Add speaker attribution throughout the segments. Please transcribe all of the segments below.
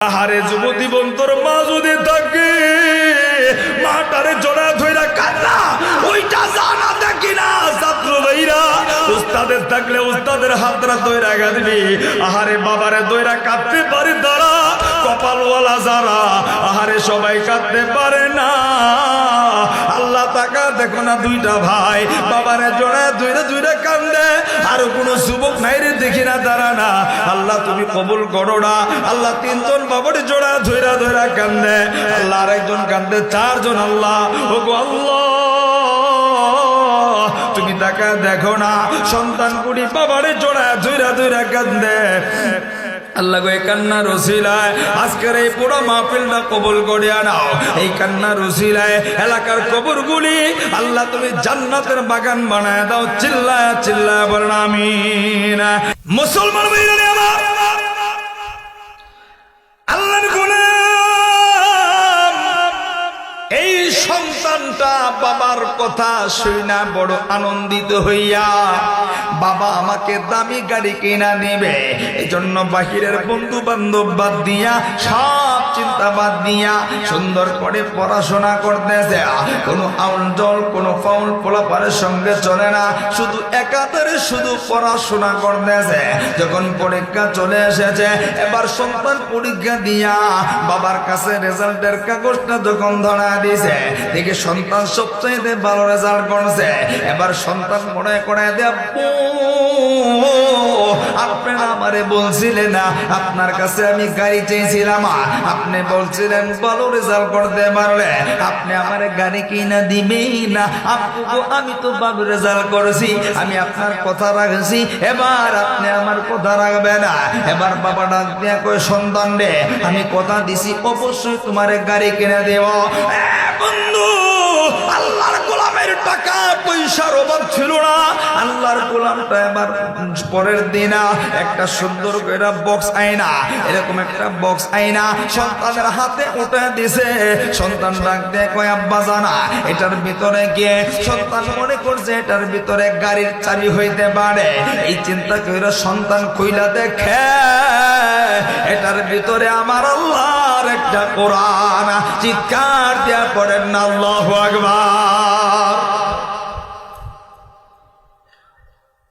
Speaker 1: আহারে যুবতী বন্তর মা যদি থাকে মাটারে জোড়া ধইরা কান্না ওইটা জানা দেখি না ছাত্র ভাইরা উস্তাদের থাকলে উস্তাদের হাতরা ধইরা কাঁদবি আহারে বাবারে ধইরা কাঁদতে পারে তারা কপালওয়ালা যারা আহারে সবাই কাঁদতে পারে না আল্লাহ তাকা দেখো না দুইটা ভাই বাবারে জোড়া ধইরা ধইরা কান্দে আর কোনো যুবক নাই রে দেখি না তারা না আল্লাহ তুমি কবুল করো না আল্লাহ তিনজন বাবারে জোড়া ধইরা ধইরা কান্দে আল্লাহ আরেকজন কান্দে চারজন আল্লাহ ওগো আল্লাহ তুমি তাকা দেখো না সন্তান কুড়ি বাবারে জোড়া ধইরা ধইরা কান্দে আল্লাহ গো এই কান্নার ওসিলায় আজকের এই পুরো মাহফিলটা কবুল করিয়া নাও এই কান্নার ওসিলায় এলাকার কবরগুলি আল্লাহ তুমি জান্নাতের বাগান বানায় দাও চিল্লায় চিল্লায় বলেন আমিন মুসলমান ভাইরা আমার আল্লাহর গোলাম এই সন্তানটা বাবার কথা শুনা বড় আনন্দিত হইয়া বাবা আমাকে দামি গাড়ি কিনা দিবে এজন্য বাহিরের বন্ধু বান্ধব বাদ দিয়া সব চিন্তা বাদ দিয়া সুন্দর করে পড়াশোনা করতেছে কোনো আউল জল কোনো ফাউল পোলাপারের সঙ্গে চলে না শুধু একাধারে শুধু পড়াশোনা করতেছে যখন পরীক্ষা চলে এসেছে এবার সন্তান পরীক্ষা দিয়া বাবার কাছে রেজাল্টের কাগজটা যখন ধরা দিয়েছে দেখে সন্তান সবচেয়ে ভালো রেজাল্ট করছে এবার সন্তান মনে করে দেব আপনারা আমারে বলছিলেন না আপনার কাছে আমি গাড়ি চেয়েছিলাম আপনি বলছিলেন ভালো রেজাল্ট করতে পারলে আপনি আমারে গাড়ি কিনা দিবেই না আপু আমি তো ভালো রেজাল্ট করেছি আমি আপনার কথা রাখছি এবার আপনি আমার কথা রাখবেন না এবার বাবা ডাক দিয়া কই সন্তান রে আমি কথা দিছি অবশ্যই তোমারে গাড়ি কিনে দেব বন্ধু আল্লাহর গোলামের টাকা পয়সার অভাব ছিল না আল্লাহর গোলামটা এবার পরের দিন একটা সুন্দর করে বক্স আইনা এরকম একটা বক্স আইনা সন্তানের হাতে উঠে দিছে সন্তান ডাক দিয়ে কয় আব্বা জানা এটার ভিতরে গিয়ে সন্তান মনে করছে এটার ভিতরে গাড়ির চাবি হইতে পারে এই চিন্তা করে সন্তান কইলা দেখে এটার ভিতরে আমার আল্লাহর একটা কোরআন চিৎকার দিয়া পড়েন না আল্লাহু আকবার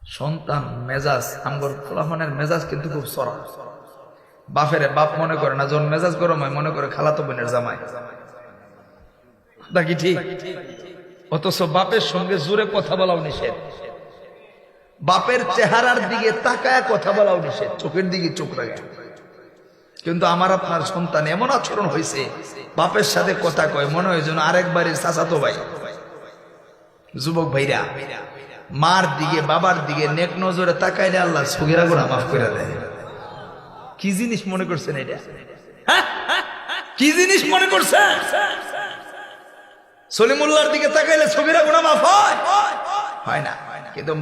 Speaker 1: সন্তান মেজাজ আমগর ফুলাফানের মেজাজ কিন্তু খুব সরা বাপেরে বাপ মনে করে না যখন মেজাজ গরম হয় মনে করে খালাতো বোনের জামাই নাকি ঠিক অথচ বাপের সঙ্গে জোরে কথা বলাও নিষেধ বাপের চেহারার দিকে তাকায় কথা বলাও নিষেধ চোখের দিকে চোখ রাখে কিন্তু আমার আপনার সন্তান এমন আচরণ হয়েছে বাপের সাথে কথা কয় মনে হয় যেন আরেকবারের চাচাতো ভাই যুবক ভাইরা মার দিকে বাবার দিকে নেক নজরে তাকাইলে আল্লাহ সগীরা গুনাহ মাফ করে দেয় কি জিনিস মনে করছেন এটা কি জিনিস মনে করছেন সলিমুল্লাহর দিকে তাকাইলে সগীরা গুনাহ মাফ হয় না কিন্তু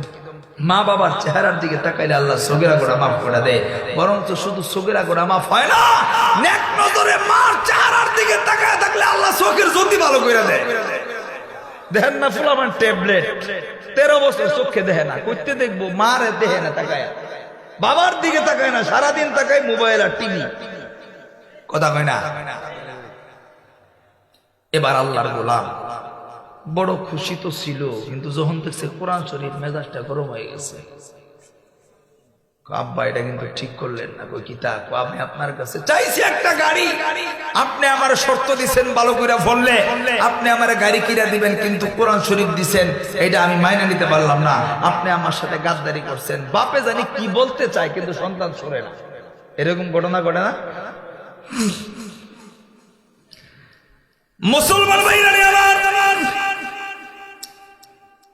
Speaker 1: মা বাবার চেহারার দিকে তাকাইলে আল্লাহ সগীরা গুনাহ মাফ করে দেয় বরঞ্চ শুধু সগীরা গুনাহ মাফ হয় না নেক নজরে মার চেহারার দিকে তাকায় থাকলে আল্লাহ চোখের জ্যোতি ভালো করে দেয় দেখেন না ফুলামান ট্যাবলেট 13 বছর চোখে দেখে না করতে দেখবো মারে দেখে না তাকায় বাবার দিকে তাকায় না সারাদিন তাকায় মোবাইল আর টিভি কথা কয় না এবার আল্লাহর গোলাম বড় খুশি তো ছিল কিন্তু যখন দেখছে কোরআন শরীফ মেজাজটা গরম হয়ে গেছে আব্বা এটা কিন্তু ঠিক করলেন না কই কিতা আমি আপনার কাছে চাইছি একটা গাড়ি আপনি আমার শর্ত দিবেন ভালো করে বললে আপনি আমার গাড়ি কিনা দিবেন কিন্তু কোরআন শরীফ দিবেন এটা আমি মাইনা নিতে পারলাম না আপনি আমার সাথে গাদ্দারি করছেন বাপে জানি কি বলতে চায় কিন্তু সন্তান শুনে না এরকম ঘটনা ঘটে না মুসলমান ভাইরা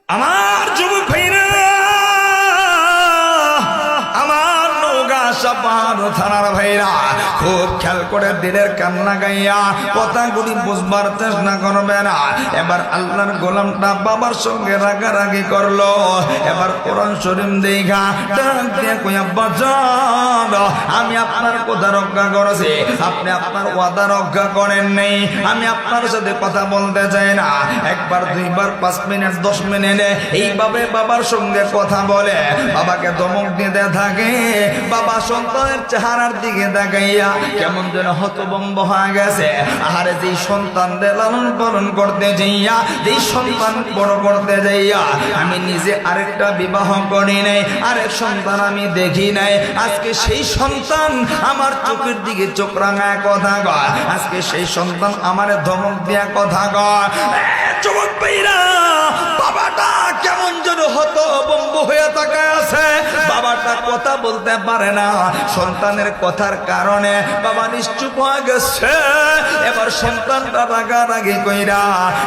Speaker 1: আমার যুবক ভাইরা থানার ভাইরা খুব খেয়াল করে দিলের কান্না গাইয়া কথাগুলি বুঝবার চেষ্টা করবে না এবার আল্লাহর গোলামটা বাবার সঙ্গে রাগারাগি করলো এবার কোরআন শরীফ দেখা ডাক দিয়ে কই আব্বা জান আমি আপনার কথা রক্ষা করেছি আপনি আপনার ওয়াদা রক্ষা করেন নাই আমি আপনার সাথে কথা বলতে চাই না একবার দুইবার 5 মিনিট 10 মিনিট এইভাবে বাবার সঙ্গে কথা বলে বাবাকে ধমক দিতে থাকে বাবা সন্তানের চেহারার দিকে তাকাইয়া কেমন যেন হতভম্ব হয়ে গেছে। আহারে যেই সন্তানদের লালন পালন করতে যাইয়া, যেই সন্তান বড় করতে যাইয়া আমি নিজে আরেকটা বিবাহ করি নাই, আরেক সন্তান আমি দেখি নাই, আজকে সেই সন্তান আমার চোখের দিকে চোখ রাঙায় কথা কয়, আজকে সেই সন্তান আমার ধমক দিয়া কথা কয়। যুবক ভাইরা, বাবাটা কেমন যেন হতভম্ব হয়ে তাকায় আছে। বাবাটা কথা বলতে পারে না, সন্তানের কথার কারণে বাবা নিশ্চুপ হয়ে গেছে। এবার সন্তানটা রাগারাগি কইরা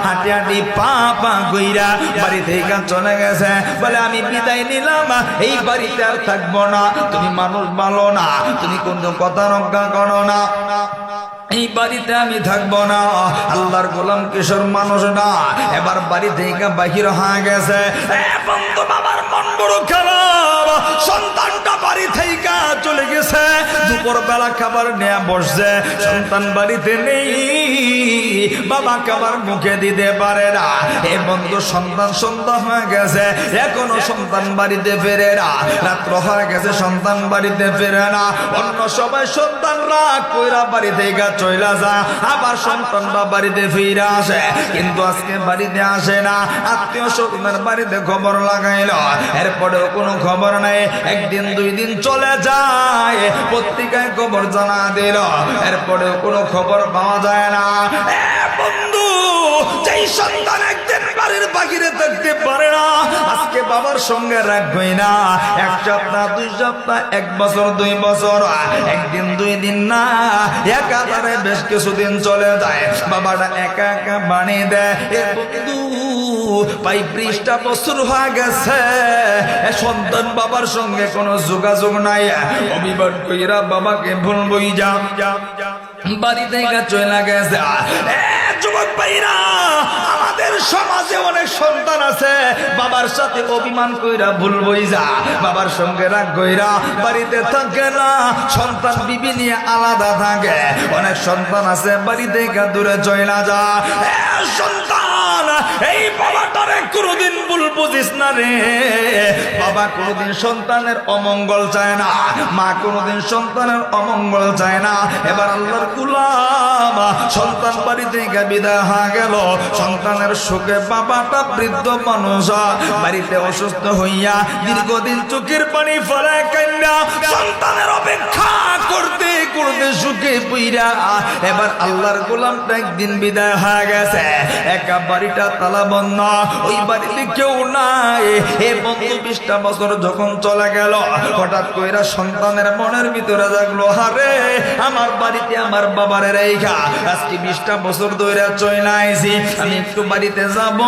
Speaker 1: হাঁটি হাঁটি পা পা কইরা বাড়ি থেকে চলে গেছে। বলে আমি বিদায় নিলাম, এই বাড়িতে আর থাকবো না, তুমি মানুষ ভালো না, তুমি কোনো কথা রক্ষা করো না, এই বাড়িতে আমি থাকবো না। আল্লাহর গোলাম কিশোর মানুষ না, এবার বাড়ি থেকে বাহির হয়ে গেছে। বন্ধু, বাবার মন বড় খারাপ, সন্তানটা বাড়ি থেকে চলে গেছে। দুপুর বেলা খাবার নিয়ে বসছে, সন্তান বাড়িতে নেই, বাবা খাবার মুখে দিতে পারে না। এ বন্ধু, সন্তান সন্ধ্যা হয়ে গেছে, এখনো সন্তান বাড়িতে ফেরে না, রাত্র হয়ে গেছে, সন্তান বাড়িতে ফেরে না। অন্য সবাই সন্তানরা কইরা বাড়ি থেকে চইলা যা, আবার সন্তানরা বাড়িতে ফিরে আসে, কিন্তু আজকে বাড়িতে আসে না। আত্মীয় স্বজনের বাড়িতে খবর লাগাইল, এরপরেও কোনো খবর নাই। একদিন দুই দিন চলে যায়, পত্রিকায় খবর জানা দিল, এরপরেও কোনো খবর পাওয়া যায় না। বন্ধু, যেই সন্তান একদিন বাড়ির বাহিরে থাকতে পারে না, আজকে বাবার সঙ্গে রাখবই না। এক সপ্তাহ, দুই সপ্তাহ, এক বছর, 2 বছর, একদিন দুই দিন না, একাধারে বেশ কিছুদিন চলে যায়, বাবাটা একা একা বানিয়ে দেয়। বন্ধু, 35টা বছর হয়ে গেছে, সন্তান বাবার সঙ্গে কোনো যোগাযোগ নাই। অভিমান কইরা বাবাকে ভুলবই যা, বাড়ি থেকে চলে গেছে। যুবক ভাইরা, আমাদের সমাজে অনেক সন্তান আছে, বাবার সাথে অভিমান কইরা ভুলবই যা, বাবার সঙ্গে রাগ কইরা বাড়িতে থাকে না, সন্তান বিবি নিয়ে আলাদা থাকে। অনেক সন্তান আছে বাড়ি থেকে দূরে চলে যা। সন্তান, এই বাবাটারে কোনদিন ভুল বুঝিস না রে। বাবা কোনদিন সন্তানের অমঙ্গল চায় না, মা কোনদিন সন্তানের অমঙ্গল চায় না। এবার আল্লাহর গোলাম, সন্তান বাড়ি থেকে বিদায় হয়ে গেল, সন্তানের সুখে বাবাটা বৃদ্ধ মানুষ বাড়িতে অসুস্থ হইয়া দীর্ঘদিন চোখের পানি ফেলে কান্না সন্তানের অপেক্ষা করতে করতে সুখে পইরা। এবার আল্লাহর গোলামটা একদিন বিদায় হয়ে গেছে, একা বাড়িটা তালা বন্ধ, ওই বাড়িতে কেউ নাই। এ বন্ধু, 20টা বছর যখন চলে গেল, হঠাৎ কইরা সন্তানের মনের ভিতরে জাগলো, হারে আমার বাড়িতে আমার বাবার রেখা আজকে 20টা বছর ধরে চলে আইছি, আমি একটু বাড়িতে যাব,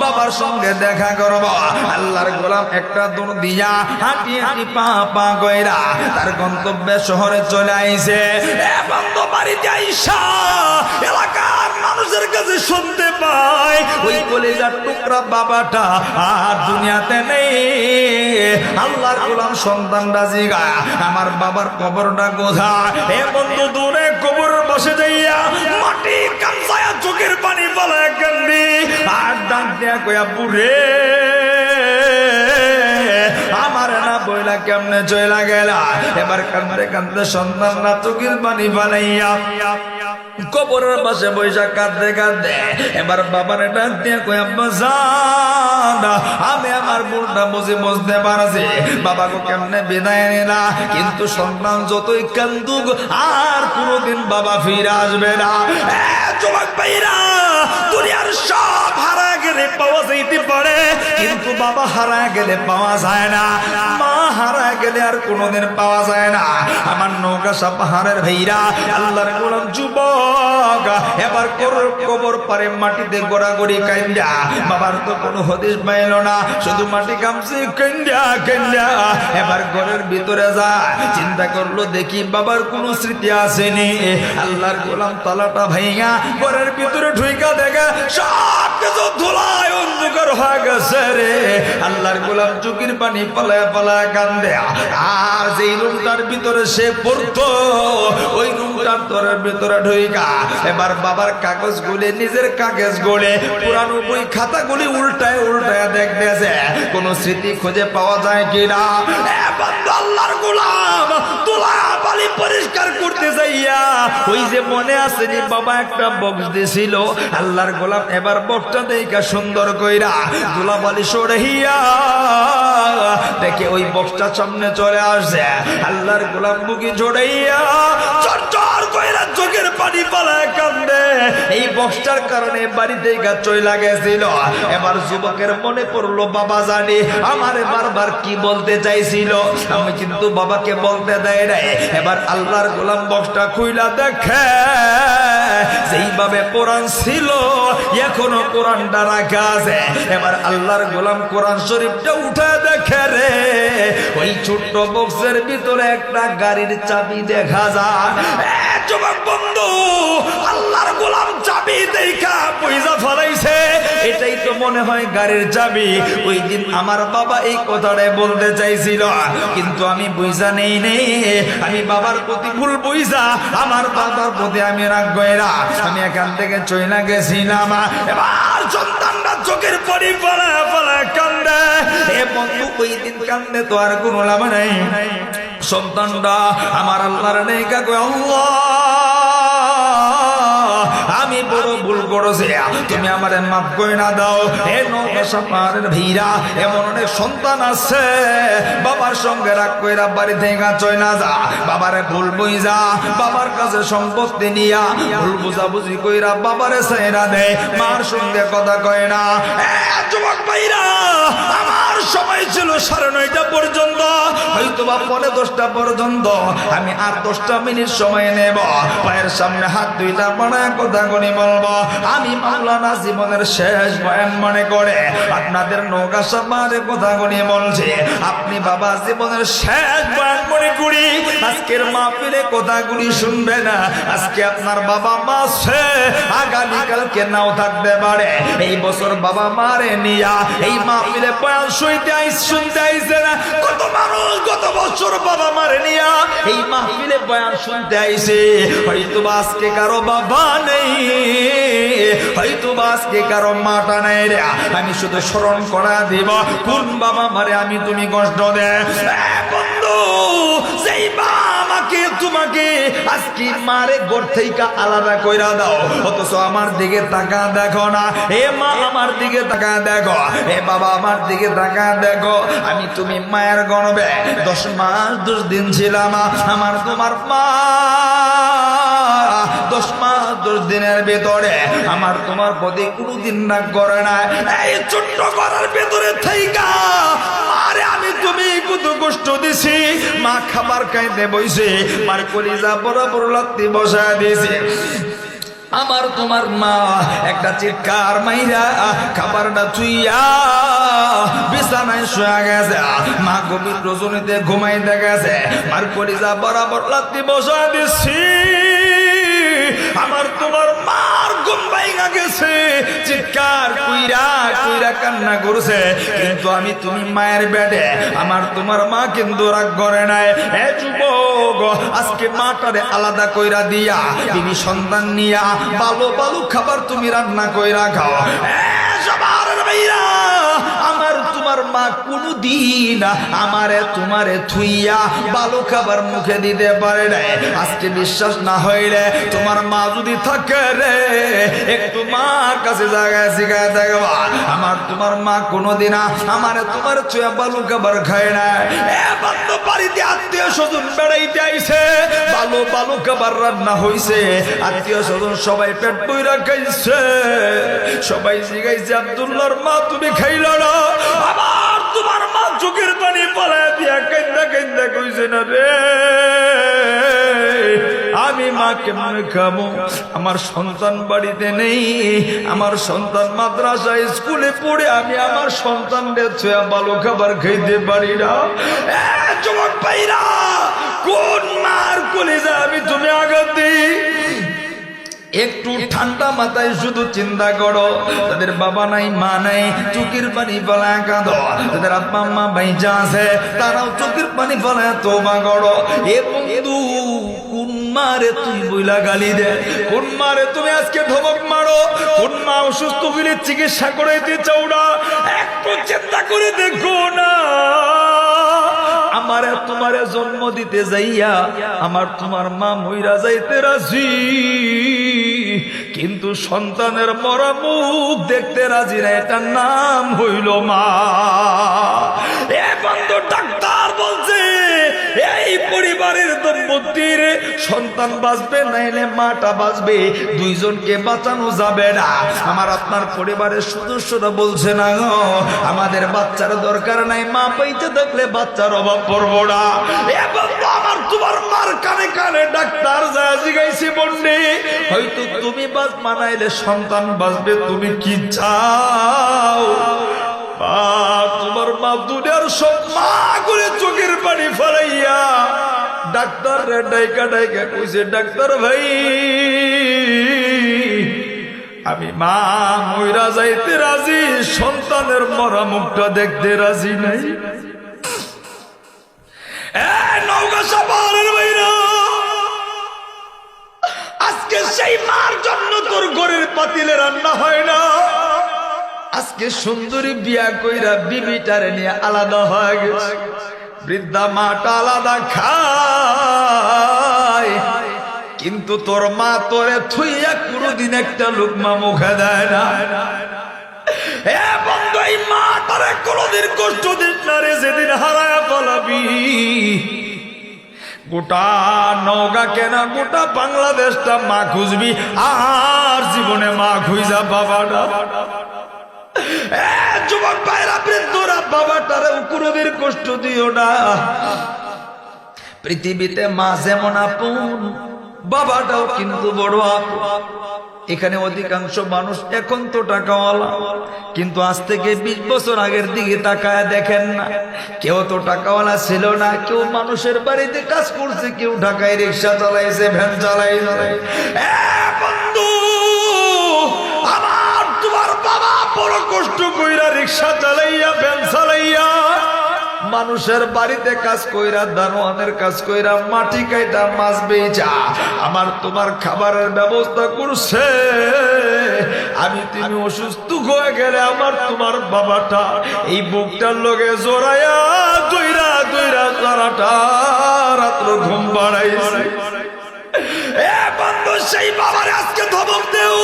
Speaker 1: বাবার সঙ্গে দেখা করব। আল্লাহর গোলাম একটা দৌড় দিয়া হাঁটি হাঁটি পা পা কইরা তার গন্তব্যে শহরে চলে আইছে। বন্ধু, বাড়িতে আইসা এলাকার মানুষের কাছে শুনতে পায় ওই কলিজার টুকরা বাবাটা আর দুনিয়াতে নেই। আল্লাহর গোলাম সন্তানরা জিগায়, আমার বাবার কবরটা কোথায়? এ বন্ধু, দূরে কবরের বসে যাইয়া মাটি কামসায়া চোখের পানি ফেলায় কান্দি আর ডাক দিয়া কইয়া, বুড়ে আমার না বইলা কেমনে চইলা গেলা। এবার কান্দে কান্দে সন্তানরা চোখের পানি ফেলাইয়া কবরের পাশে বৈশা কাঁদতে কাঁদতে এবার বাবার ডাক দিয়ে কই, আব্বা জান, আমি আমার ভুলটা বুঝতে পারছি, বাবাকে কেমনে বিদায় নিলা, কিন্তু সন্তান যতই কান্দুক আর কোনোদিন বাবা ফিরে আসবে না। যুবক ভাইরা, দুনিয়ার সব হারা গেলে পাওয়া যাইতে পারে, কিন্তু বাবা হারা গেলে পাওয়া যায় না, মা হারা গেলে আর কোনোদিন পাওয়া যায় না। আমার নৌকাশা পাহাড়ের ভাইরা, আল্লাহর গোলাম যুবক এবার কবর পারে মাটিতে গোড়াগড়ি কান্দা, বাবার তো কোনো হদিস পাইল না, শুধু মাটি কামছে কান্দা কান্দা। এবার ঘরের ভিতরে যা চিন্তা করলো, দেখি বাবার কোনো স্মৃতি আসেনি। আল্লাহর গোলাম তালাটা ভাইয়া ঘরের ভিতরে ঢুইকা দেখে সব কিছু ধুলায় অন্ধকার হয়ে গেছে রে। আল্লাহর গোলাম চোখের পানি পালায় পালায় কান্দে। আর যেই রুমটার ভিতরে সে পড়তো ওই রুমটার তোরের ভিতরে ঢুইকা এবার বাবার কাগজ গুলি নিজের কাগজ গুলি পুরানো বই খাতা গুলি উল্টায় উল্টায় দেখতেছে কোন স্মৃতি খুঁজে পাওয়া যায় কিনা। আল্লাহর গোলাম তোলা বালি পরিষ্কার করতে যাইয়া ওই যে মনে আসেনি বাবা একটা বক্স দিছিল, আল্লাহর গোলাম এবার বক্সটা দেখা সুন্দর কইরা ধুলাবালি সরাইয়া দেখে ওই বক্সটা সামনে চলে আসছে। আল্লাহর গোলাম বুকি জড়াইয়া চরচর কইরা চোখের পানি পালায় কান্দে। এই বক্সটার কারণে বাড়িতে চই লাগেছিল। এবার যুবকের মনে পড়লো বাবা জানি আমারে বারবার কি বলতে চাইছিল, আমি কিন্তু বাবাকে বলতে দেয় নাই। এবার আল্লাহর গোলাম বক্সটা খুইলা দেখে যেইভাবে কোরআন ছিল এখনো কোরআনটা রাখা আছে। এবার আল্লাহর গোলাম কোরআন শরীফটা উঠে দেখে রে ওই ছোট্ট বক্সের ভিতরে একটা গাড়ির চাবি দেখা যায়। যুবক বন্ধু, আল্লাহর গোলাম চাবি দেখা পয়সা ফলাইছে, এটাই তো মনে হয় গাড়ির চাবি। ওই দিন আমার বাবা এই কথাটাই বলতে চাইছিল, কিন্তু আমি বুঝা নেই নেই, আমি বাবার প্রতি ভুল বুঝা আমার বাবার প্রতি আমি রাগ গয়রা আমি এখান থেকে চইলা গেছিলাম। এবার সন্তানরা চোখের পরি পালা পালা কান্দে। এ বন্ধু ওই দিন কান্দে তো আর কোনো লাভ নাই। সন্তানরা আমার আল্লাহর নেই কাকু আল্লাহ আমি বড় ভুল করেছি, তুমি আমার মাফ করে না দাও। এ নৌকার ভিড়া এমন অনেক সন্তান আছে বাবার সঙ্গে রাগ কইরা বাড়ি থেকে চইলা যা, বাবারে ভুল বুঝা বাবার কাছে সম্পত্তি নিয়া ভুল বুঝাবুঝি কইরা বাবারে ছাইরা দেয়, মার সঙ্গে কথা কয় না। যুবক ভাইরা আমার সময় ছিল 9:30 পর্যন্ত, হয়তো বা 10:45 পর্যন্ত, আমি আর 10টা মিনিট সময় নেব। পায়ের সামনে হাত দুইটা বানায় কথা গুনি বলবো। আমি মাওলানা জীবনের শেষ বয়ান মনে করে আপনাদের নৌকা সামারে কথা গুনি বলছি। আপনি বাবা জীবনের শেষ বয়ান মনে করি আজকের মাহফিলে কথাগুলি শুনবে না। আজকে আপনার বাবা মা আছে, আগামীকালকে নাও থাকতে পারে। এই বছর বাবা মারে নিয়া এই মাহফিলে বয়ান শুনতে আইছে না কত মানুষ, গত বছর বাবা মারে নিয়া এই মাহফিলে বয়ান শুনতে আইছে। হয়তো আজকে কারো বাবা নেই, হয়তো আজকে কারো মাটা নেই রে। আমি শুধু স্মরণ করা দিব কোন বাবা মারে আমি তুমি কষ্ট দে। বন্ধু সেই আমাকে তোমাকে আজকে মারে ঘর থেকে আলাদা কইরা দাও, অথচ আমার দিকে তাকা দেখো না। এ মা আমার দিকে তাকা দেখো, এ বাবা আমার দিকে তাকা দেখো। আমি তুমি মায়ের গর্ভে 10 মাস 10 দিন ছিলাম। আমার তোমার মা 10 মাস 10 দিনের ভেতরে আমার তোমার প্রতি কোনদিন রাগ করে না। এই ছোট্ট ঘরের ভেতরে থাইকা আরে আমি তুমি কত কষ্ট দিছি। মা খাবার খাইতে বইছে, মার কলিজা বরাবর লাত্তি বসায় দিয়েছে। আমার তোমার মা একটা চিৎকার মাইরা খাবারটা চুইয়া বিছানায় শুয়ে গেছে। মা গভীর রজনীতে ঘুমাইতে গেছে, মার কলিজা বরাবর লাত্তি বসায় দিছি। আমার তোমার মার ঘুম ভাঙা গেছে, চিৎকার কইরা কইরা কান্না করছে, কিন্তু আমি তুমি মায়ের বেডে। আমার তোমার মা কিন্তু রাগ করে নাই। এ যুবক আজকে মাটারে আলাদা কইরা দিয়া তুমি সন্তান নিয়া ভালো ভালো খাবার তুমি রান্না কইরা খাও। সবার ভাইরা আমার তোমার মা কোনদিন আমারে তোমারে থুইয়া ভালো খাবার মুখে দিতে পারে না। আজকে বিশ্বাস না হইলে তোমার মা যদি থাকে রে একটু মার কাছে জায়গায় শিখায় দেখবা। আমার তোমার মা কোনদিন আমারে তোমার চুয়া ভালো খাবার খায় না। বাড়িতে আত্মীয় স্বজন বেড়াইতে আইছে, ভালো ভালো খাবার রান্না হইছে, আত্মীয় স্বজন সবাই পেট বইরা খাইছে। সবাই জিগাইছে আব্দুল্লাহর মা তুমি খাইল না? আবার তোমার মা চোখের পানি পালায় দিয়া কান্দা কান্দা কইছে না রে আমি মা কেমনে খাবো, আমার সন্তান বাড়িতে নেই, আমার সন্তান মাদ্রাসা স্কুলে পড়ে, আমি আমার সন্তানদের ছুঁয়া ভালো খাবার খাইতে পারি না। যুবক ভাইরা কোন মার কলিজা আমি তুমি আঘাত দিই? একটু ঠান্ডা মাথায় শুধু চিন্তা করো, তাদের বাবা নাই মা নাই, চোখের পানি ফেলায় কাঁদো। তাদের আব্বা আম্মা বাইচা আছে, তারাও চোখের পানি ফেলায় তওবা করো। এ বন্ধু, কোন মারে তুই বইলা গালি দে, কোন মারে তুমি আজকে ধমক মারো, কোন মা অসুস্থ হলে চিকিৎসা করাইতে চাও না? একটু চিন্তা করে দেখো না। আমারে তোমারে জন্ম দিতে যাইয়া আমার তোমার মা মইরা যাইতে রাজি, কিন্তু সন্তানের মরা মুখ দেখতে রাজি না। এটার নাম হইল মা। এ বন্ধু, ডাক্তার বলছে এই পরিবারের দম্পতির সন্তান বাঁচবে নাইলে মাটা বাঁচবে, দুইজনকে বাঁচানো যাবে না। আমার আপনার পরিবারের সদস্যরা বলছে না গো, আমাদের বাচ্চার দরকার নাই, মা পাইতে থাকলে বাচ্চার অভাব পড়বো না। এ বন্ধু, আমার তোমার মার কানে কানে ডাক্তার যা জিগাইছে বন্ডে, হয়তো তুমি বাঁচ মানাইলে সন্তান বাঁচবে, তুমি কি চাও? তোমার মা দুনিয়ার সব মা করে চোখের পানি ফেলাইয়া ডাক্তার রে ডাইকা ডাইকা কইছে, ডাক্তার ভাই আমি মা মইরা যাইতে রাজি, সন্তানের মরা মুখটা দেখতে রাজি নাই। নওগাঁ সাভারের ভাইরা, আজকে সেই মার জন্য তোর ঘরের পাতিলে রান্না হয় না। আজকে সুন্দরী বিয়া কইরা বিবিটারে নিয়ে আলাদা হয়ে গেছে, বৃদ্ধা মাটা আলাদা খায়, কিন্তু তোর মা তোরে থুইয়া কোনদিন একটা লুকমা মুখে দেয় না। এ বন্ধু, এই মা তারে কোনদিন কষ্ট দিস না রে, যেদিন হারায়া পালাবি। গোটা নওগাঁ কেন, গোটা বাংলাদেশটা মা খুঁজবি, আর জীবনে মা খুঁজা বাবা না। যুবক ভাইরা, বৃদ্ধরা, বাবাটারে কোনদিন কষ্ট দিও না। পৃথিবীতে মা যেমন আপন, বাবাটাও কিন্তু বড় আপন। এখানে অধিকাংশ মানুষ এখন তো টাকাওয়ালা, কিন্তু আজ থেকে 20 বছর আগের দিকে তাকায় দেখেন না, কেউ তো টাকাওয়ালা ছিল না। কেউ মানুষের বাড়িতে কাজ করছে, কেউ ঢাকায় রিক্সা চালাইছে, ভ্যান চালাইছে। বন্ধু, আমার তোমার বাবা বড় কষ্ট কইরা রিক্সা চালাইয়া, ভ্যান চালাইয়া, মানুষের বাড়িতে কাজ কইরা, দারোয়ানের কাজ কইরা, মাটি কাইটা, মাছ বেচা আমার তোমার খাবারের ব্যবস্থা করছে। আমি তুমি অসুস্থ হয়ে গেলে আমার তোমার বাবাটা এই বুকটার লগে জোড়াইয়া দইরা দইরা সারাটা রাত্র ঘুম বাড়াইছে। এ বন্ধু, সেই বাবার আজকে ধমক দেও।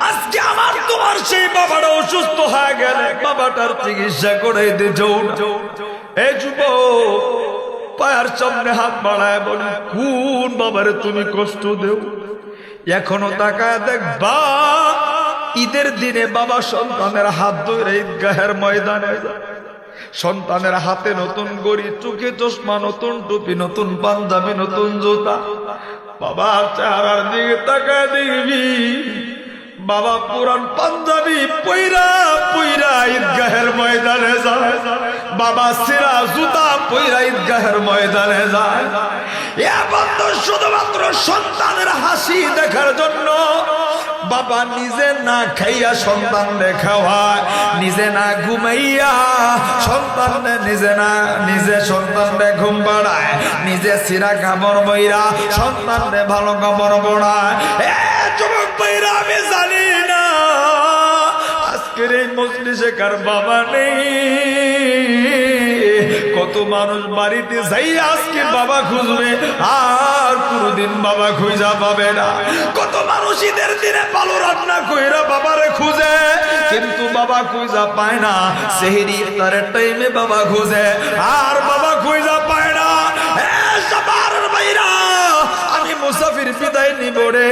Speaker 1: আজকে আমার তোমার সেই বাবাটা অসুস্থ হয়ে গেলে বাবাটার চিকিৎসা করাইতে যাও। এই যুবক, পায়ের সামনে হাত বাড়ায় বলে, কোন বাবারে তুমি কষ্ট দেও? এখনো তাকায় দেখবা, ঈদের দিনে বাবা সন্তানের হাত ধরে ঈদগাহের ময়দানে যায়, সন্তানের হাতে নতুন গড়ি, চোখে চশমা, নতুন টুপি, নতুন পাঞ্জাবি, নতুন জুতা। বাবার চেহারার দিকে তাকায় দেখবি, বাবা পুরান পাঞ্জাবি পইরা পইরা ঈদগাহের ময়দানে যায়, বাবা সিরা জুতা পইরা ঈদগাহের ময়দানে যায়। এ বন্ধু, শুধুমাত্র সন্তানের হাসি দেখার জন্য বাবা নিজে না খাইয়া সন্তান খাওয়ায়, নিজে না ঘুমাইয়া সন্তান নিজে সন্তানরে ঘুম পাড়ায়, নিজে সিরা কাপড় বইরা সন্তানরে ভালো কাপড় পড়ায়। যুবক ভাইরা, আমি জানি না আজকের এই মজলিসে কার বাবা নেই। কত মানুষ বাড়িতে যাই আজকে বাবা খুঁজবে, আর কোনদিন বাবা খুঁজা পাবে না। কত মানুষ ঈদের দিনে ভালো রান্না কইরা বাবারে খুঁজে, কিন্তু বাবা খুঁজা পায় না। সেহরি ইফতারের টাইমে বাবা খুঁজে, আর বাবা খুঁজা পায় না। সাভারের ভাইরা, আমি মুসাফির বিদায় নিব রে।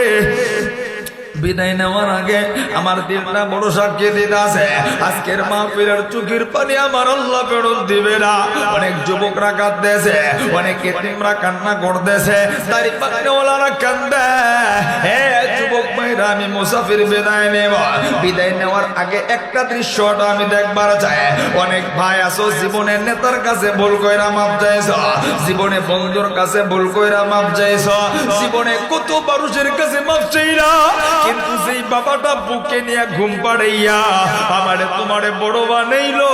Speaker 1: বিদায় নেওয়ার আগে আমার দিলটা বড় সাক্ষী দিতে আছে, আজকের মাহফিলের চোখের পানি আমার আল্লাহ ফেরত দিবে না। অনেক যুবকরা কাঁদতেছে, অনেক এতিমরা কান্না করতেছে, দাড়ি পাকনেওয়ালারা কান্দে। হে যুবক ভাইরা, আমি মুসাফির বিদায় নেব। বিদায় নেওয়ার আগে একটা দৃশ্যটা আমি দেখবার চাই। অনেক ভাই আছো জীবনের নেতার কাছে ভুল কইরা মাপ চাইছ, জীবনে বন্ধুর কাছে ভুল কইরা মাপ চাইছ, জীবনে কত মানুষের কাছে মাপ চাইরা, কিন্তু সেই বাবাটা বুকে নিয়ে ঘুম পাড়াইয়া আমারে তোমারে বড় বানাইলো,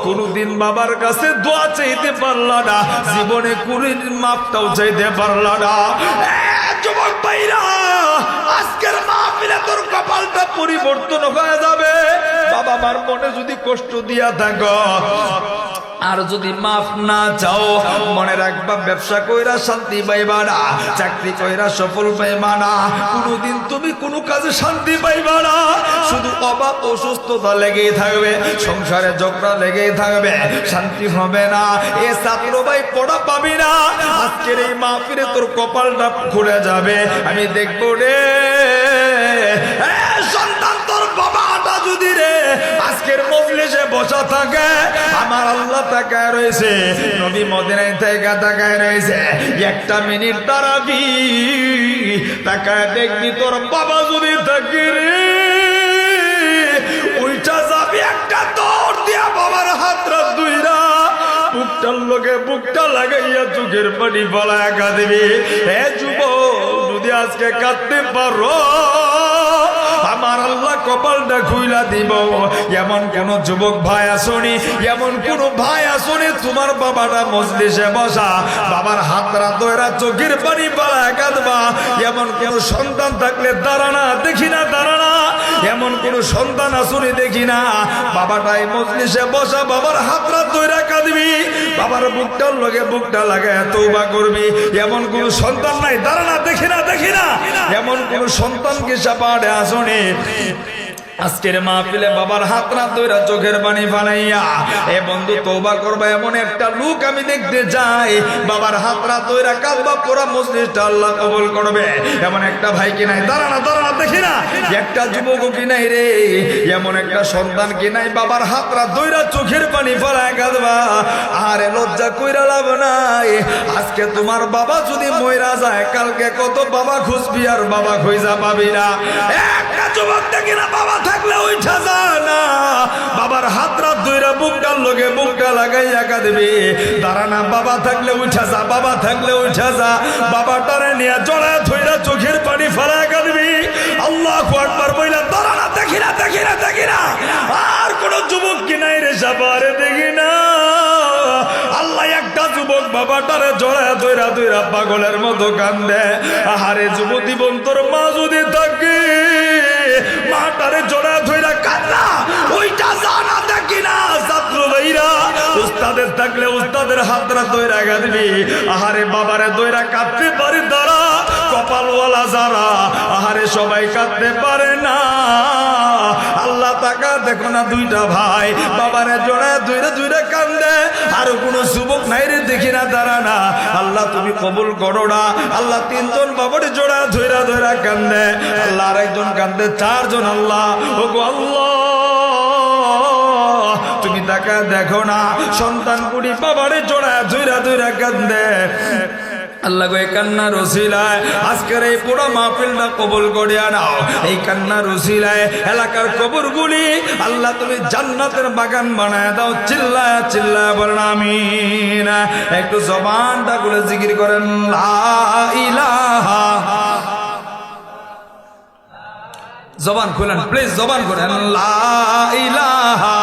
Speaker 1: কোনদিন বাবার কাছে দোয়া চাইতে পারলা না, জীবনে কোনদিন মাপটাও চাইতে পারলা না। যুবক ভাইরা, আজকের মাহফিলে তোর কপালটা পরিবর্তন হয়ে যাবে। বাবা মার মনে যদি কষ্ট দিয়া থাকো আর যদি মাফ না চাও, মনে রাখবা ব্যবসা কইরা শান্তি পাইবা না, চাকরি কইরা সফল পাইবা না, কোনদিন তুমি কোনো কাজে শান্তি পাইবা না। শুধু অভাব অসুস্থতা লেগেই থাকবে, সংসারে ঝগড়া লেগেই থাকবে, শান্তি হবে না। এ ছাত্র ভাই পড়া পাবি না। আজকের এই মাহফিলে তোর কপালটা খুলে যাবে। আমি দেখবো রে সন্তান, তোর বাবাটা যদি রে আজকের মজলিসে বসা থাকে, আমার আল্লাহ তাকায় রয়েছে, নবী মদিনায় থেকে তাকায় রয়েছে। একটা মিনিট দাঁড়াবি, তাকায় দেখবি তোর বাবা যদি থাকে রে, ওইটা যাবি একটা দৌড় দিয়া বাবার হাতটা দুইরা বুকটার লোকে বুকটা লাগাইয়া চোখের পানি ফলায় কাঁদবি। হে যুবক, যদি আজকে কাঁদতে পারো, আমার আল্লাহ কপালটা খুইলা দিব। এমন কোন যুবক ভাই আসনি, এমন কোন ভাই আসনি, তোমার বাবাটা মজলিসে বসা, বাবার হাতরা দইরা চোখের পানি পালায় কাঁদবা। এমন কোন সন্তান থাকলে দাঁড়ানা, দেখি না দাঁড়ানা। এমন কোন সন্তান আসনি দেখি না, বাবাটাই মজলিসে বসা, বাবার হাতরা দইরা কাঁদবি, বাবার বুকটার লগে বুকটা লাগায় তওবা করবি। এমন কোন সন্তান নাই, দাঁড়ানা, দেখি না দেখি না। এমন কোন সন্তানকে সাপাড়ে আসনি। আজকের মাহফিলে বাবার হাত না ধইরা চোখের পানি ফালাইয়া এ বন্ধু তওবা করবা, এমন একটা লোক আমি দেখতে চাই। বাবার হাত না ধইরা কাঁদবা, পুরা মজলিসটা আল্লাহ কবুল করবে। এমন একটা ভাই কি নাই, দাঁড়ানা দাঁড়ানা, দেখি না। একটা যুবক কি নাই রে, এমন একটা সন্তান কি নাই, বাবার হাত না ধইরা চোখের পানি ফালায় কাঁদবা। আরে লজ্জা কইরা লাভ নাই। আজকে তোমার বাবা যদি মইরা যায়, কালকে কত বাবা খুঁজবি আর বাবা খুঁজা পাবি না। একটা যুবক দেখি না, বাবা থাকলে উঠা যা না, বাবার হাতরা ধইরা বুকটার লগে বুকটা লাগাইয়া কাঁদবি। দাঁড়ানা, বাবা থাকলে উঠা যা, বাবা থাকলে উঠা যা, বাবাটারে নিয়ে জড়ায় ধইরা চোখের পানি ফেলায় কাঁদবি। আল্লাহু আকবার বইলা দাঁড়ানা, দেখি না দেখি না দেখি না। আর কোন যুবক কি নাই রে সাবারে, দেখি না। আল্লাহ একটা যুবক বাবাটারে জড়ায় ধইরা ধইরা পাগলের মতো কান্দে। আহারে যুবতী বোন, তোর মা যদি থাকে, মাটারে জড়া ধইরা কান্না, ওইটা জানা দেখি না। ছাত্র ভাইরা, উস্তাদের থাকলে উস্তাদের হাতরা ধইরা কাঁদবি। আহারে বাবারে ধইরা কাঁদতে পারে তারা, কপালওয়ালা যারা, আহারে সবাই কাঁদতে পারে না। আল্লাহ তাকা দেখো না, দুইটা ভাই বাবারে জড়া ধইরা ধইরা কান্দে, আর কোন যুবক নাই রে, দেখি না, দাঁড়া না। আল্লাহ তুমি কবুল করো না। আল্লাহ তিনজন বাবারে জোড়া ধইরা ধইরা কান্দে, আল্লাহ আর একজন কান্দে, চারজন। আল্লাহ, ওগো আল্লাহ, তুমি তাকা দেখো না, সন্তান কুড়ি বাবারে জোড়া ধইরা ধইরা কান্দে। আল্লাহ গো, এই কান্নার ওসিলায় আজকের এই পুরো মাহফিলটা কবুল করিয়া নাও। এই কান্নার ওসিলায় এলাকার কবরগুলি আল্লাহ তুমি জান্নাতের বাগান বানায় দাও। চিল্লায় চিল্লায় বলেন আমিন। একটু জবানটা খুলে জিকির করেন লা ইলাহা। জবান খুলেন প্লিজ, জবান করেন লা ইলাহা